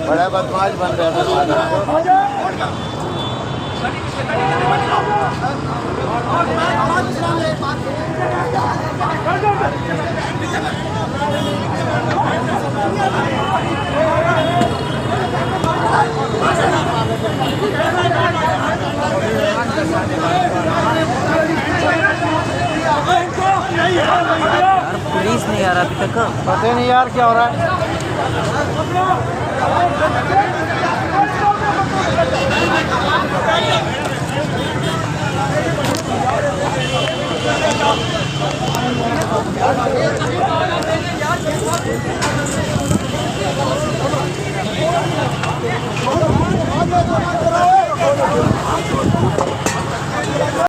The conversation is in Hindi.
बड़ा बदमाश बन रहा यार पुलिस नहीं आ रहा अभी तक। पता नहीं यार क्या हो रहा है।